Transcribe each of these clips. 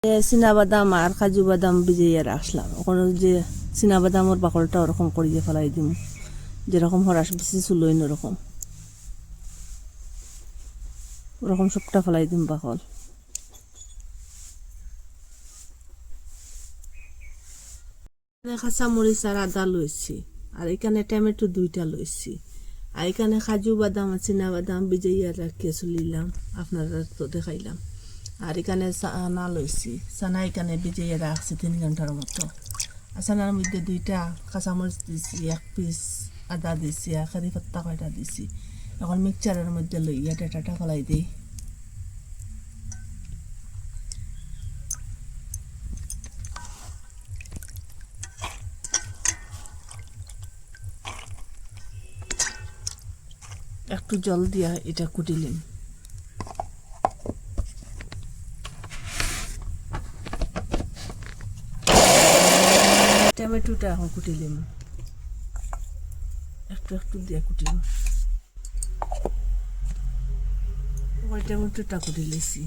চীনাবাদাম আর কাজু বাদাম ভিজিয়ে রাখলাম। ওখানে যে চীনাবাদামের বাকলটা ওরকম করিয়ে ফেলাই দিম, যেরকম হরাস বেশি চুলোই ওরকম ওরকম সবটা ফেলাই দিম বাকল। কাঁচা মরিচ আর আদা লইছি, আর এখানে টমেটো 2টা লইছি, আর এখানে কাজু বাদাম আর চীনাবাদাম ভিজিয়ে রাখিয়ে চলিলাম, আপনারা তো দেখাইলাম। আর এখানে চানা লইছি, চানা এখানে ভিজিয়ে রাখছি 3 ঘন্টার মতো। আর চানার মধ্যে 2টা কাঁচামরিচ দিছি, 1 পিস আদা দিছি, আর কারি পাত্তা কয়টা দিছি। এখন মিক্সচারের মধ্যে লইয়া ডাটাটা ফেলাই দিই। একটু জল দিয়া এটা কুটিলিম। টমেটোটা এখন কুটিলিম, একটু একটু দিয়ে কুটিলিম। ওই টমেটোটা কুটি লেছি,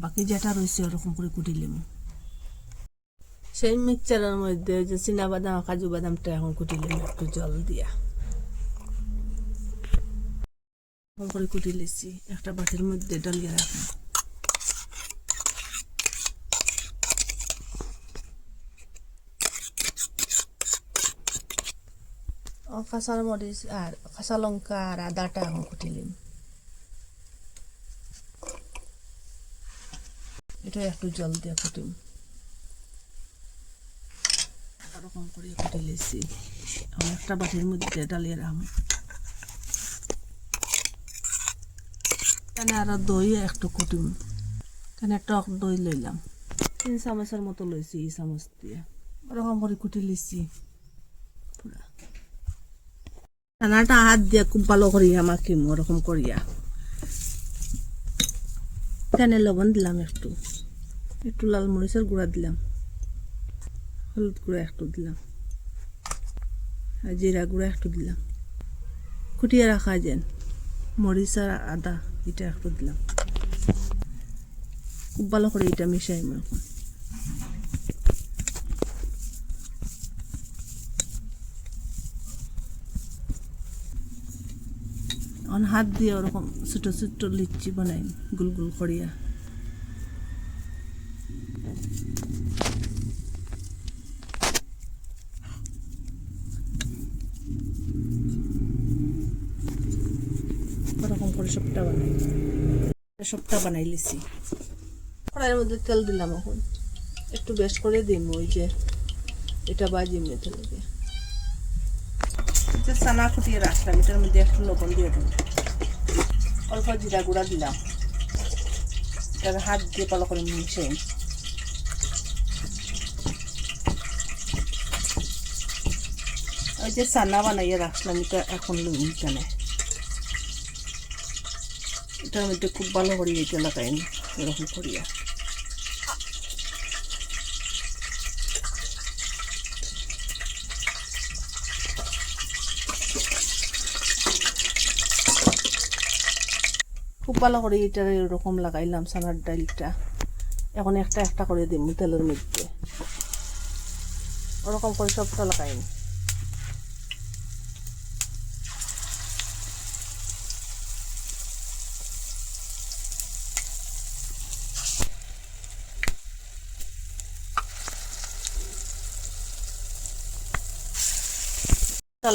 বাকি যেটা রয়েছে ওরকম করে কুটিলিম। সেই মিক্সচারের মধ্যে যে চীনাবাদাম কাজু বাদামটা এখন কুটিলিম একটু জল দিয়া, এরকম করে কুটি লেছি। একটা বাটির মধ্যে ডালিয়ে রাখলাম। কাঁচা মরিচ আর কাঁচা লঙ্কা আর আদাটা এখন কুটিলিম। এটা একটু জল দিয়ে কুটিম, এরকম করে কুটি লেছি। এখন একটা বাটির মধ্যে ডালিয়ে রাখলাম। এখানে আরো দই একটু কুটিম, এখানে টক দই লইলাম, 3 চামচের মতো লইছি, এই চামচ দিয়ে ওরকম করে কুটি লিছি। ছানাটা হাত দিয়ে খুব ভালো করিয়া মাখিম, ওরকম করিয়া। এখানে লবণ দিলাম, একটু একটু লাল মরিচের গুঁড়া দিলাম, হলুদ গুঁড়া একটু দিলাম, আর জিরা গুঁড়া একটু দিলাম। কুটিয়ে রাখা যেন মরিচ আর আদা এটা একটু দিলাম। খুব ভালো করে এটা মিশাইম এখন। হাত দিয়ে ওরকম ছোট ছোট লিচি বানাই গুল গুল করিয়া। ওরকম করে সবটা বানাই লিছি। কড়াইয়ের মধ্যে তেল দিলাম, এখন একটু বেশ করে দিম। ওই যে এটা বাজিম তেল দিয়ে, চানা ফুটিয়ে রাখলাম, এটার মধ্যে একটু লবণ দিয়ে দিলাম, অল্প জিরা গুঁড়া দিলাম। এটার হাত দিয়ে ভালো করে মিশাই। ওই যে চানা বানাইয়া রাখলাম, এটা এখন লুম। এখানে এটার মধ্যে খুব ভালো করে এটা লাগাই এরকম করিয়া। খুব ভালো করে এটা এরকম লাগাইলাম চানার ডালটা। এখন একটা একটা করে দিম তেলের মধ্যে, ওরকম করে সবটা লাগাইনি।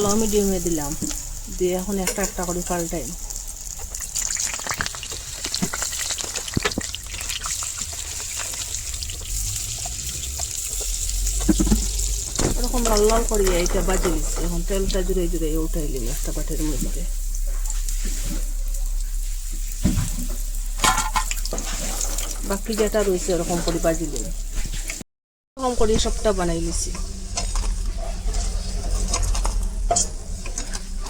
লো মিডিয়ামে দিলাম, দিয়ে এখন একটা একটা করে পাল্টাই। এরকম লাল লাল করিয়া এটা বাজে দিচ্ছি। এখন তেলটা জুড়ে জুড়ে উঠাইলিম একটা বাটির মধ্যে। বাকি যেটা রয়েছে ওরকম করে বাজিলিম, এরকম করে সবটা বানাই লিছি।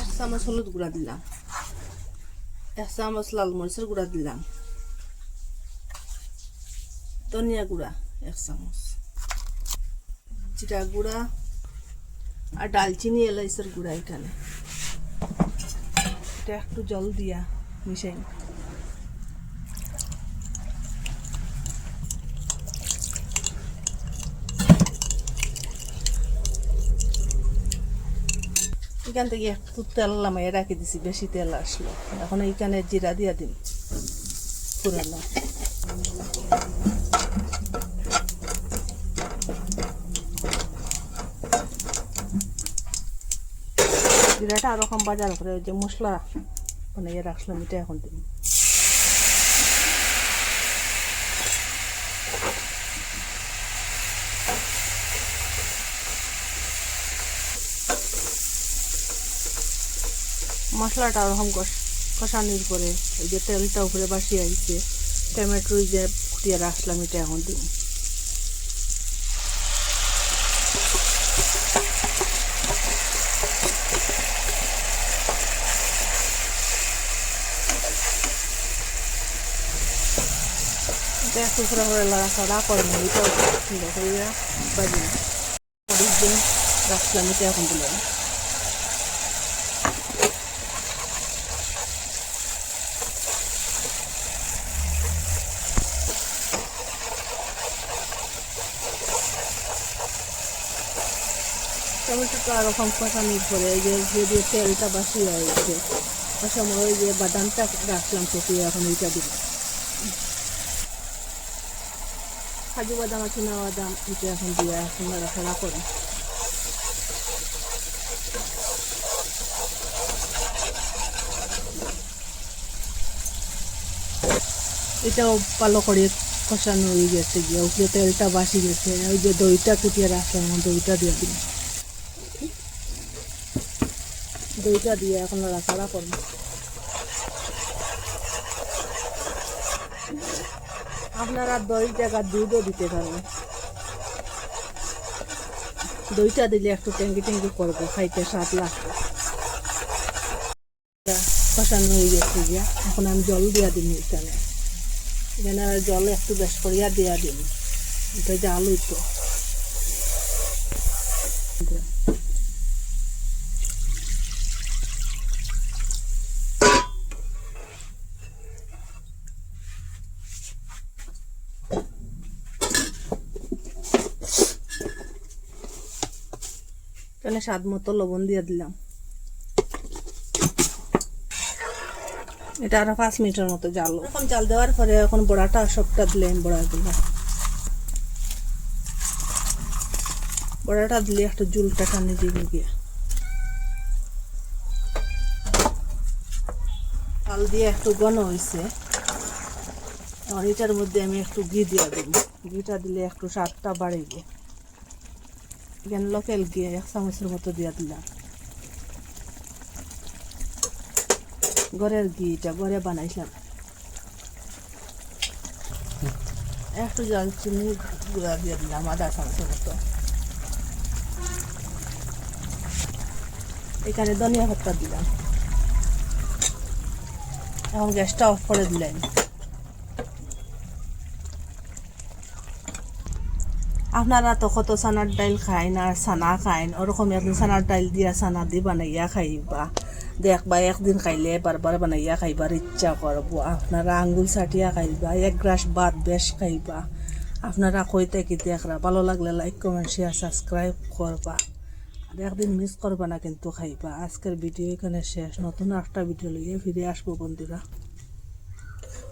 1 চামচ হলুদ গুঁড়া দিলাম, 1 চামচ লাল মরিচের গুঁড়া দিলাম, ধনিয়া গুঁড়া 1 চামচ, জিরা গুঁড়া আর ডালচিনি এলাইচের গুঁড়া। এখানে এটা একটু জল দিয়া মিশাই। এখান থেকে একটু তেল নামাইয়ে রাখি দিছি, বেশি তেল আসলো। এখন এইখানে জিরা দিয়া দিন পুরানো। জিরাটা আরো কম বাজার করে ওই যে মশলা বানাইয়ে রাখলাম এটা এখন দিন। মশলাটা ওরকম কষানির পরে এই যে তেলটা উপরে বাসি আইছে, টমেটো যে কুটিয়ে রাখলাম এটা এখন দিন। এটা একটু পুরো করে লাড়াচাড়া করবো, এটাও সুন্দর করে বাজি মরিচ দিয়ে রাখলাম এটা এখন দিলাম। টমেটোটা এরকম কষানির পরে এই যে দিয়ে তেলটা বাসি হয়েছে, সময় ওই যে বাদামটা রাখলাম কুপিয়ে এখন ওইটা দিব। কাজু বাদাম আছে না বাদাম এটা এখন দিয়ে এখন নাড়াচাড়া করি। এটাও ভালো করে কষানো হয়ে গেছে, গিয়ে ওই তেলটা বাসি গেছে, ওই যে দইটা কুটিয়ে রাখলাম দইটা দিয়ে দিন। দইটা দিয়ে এখন নাড়াচাড়া করবো। আপনারা দই জায়গা দুধও দিতে পারেন, দইটা দিলে একটু ট্যাঙ্গি ট্যাঙ্গি করবো, খাইতে স্বাদ লাগবে। কষানো হয়ে গেছে গিয়া এখন আমি জল দিয়া দিন এখানে। এখানে জল একটু বেশ করিয়া দিয়া দিন, এটা জাল হইতো। এখানে স্বাদ মতো লবণ দিয়ে দিলাম। এটা আরো 5 মিনিটের মতো জাল। এখন জাল দেওয়ার পরে এখন বড়াটা সবটা দিলেন, বড়াটা দিলে একটু জুলটা টানে দিবে গিয়ে। চাল দিয়ে একটু ঘন হয়েছে, এখন এটার মধ্যে আমি একটু ঘি দিয়ে দেব। ঘিটা দিলে একটু স্বাদটা বাড়িব। এখানে লোকাল ঘি 1 চামচের মতো দিয়ে দিলাম। ঘরের ঘিটা ঘরে বানাইছিলাম। একটু দারচিনি গুঁড়া দিয়ে দিলাম 1/2 চামচের মতো। এখানে ধনিয়া পাতা দিলাম। এখন গ্যাসটা অফ করে দিলাম। আপনারা তো কত চানার ডাইল খাইন আর চানা খাইন, ওরকম একদিন চানার ডাইল দিয়া চানা দি বানাইয়া খাইবা, দেখবা একদিন খাইলে বারবার বানাইয়া খাইবার ইচ্ছা করবো। আপনারা আঙ্গুল চাটিয়া খাইবা, 1 গ্লাস ভাত বেশ খাইবা। আপনারা কইতে কি দেখরা, ভালো লাগলে লাইক কমেন্ট শেয়ার সাবস্ক্রাইব করবা, আর একদিন মিস করবা না কিন্তু খাইবা। আজকের ভিডিও এখানে শেষ, নতুন একটা ভিডিও লইয়ে ফিরে আসবো বন্ধুরা।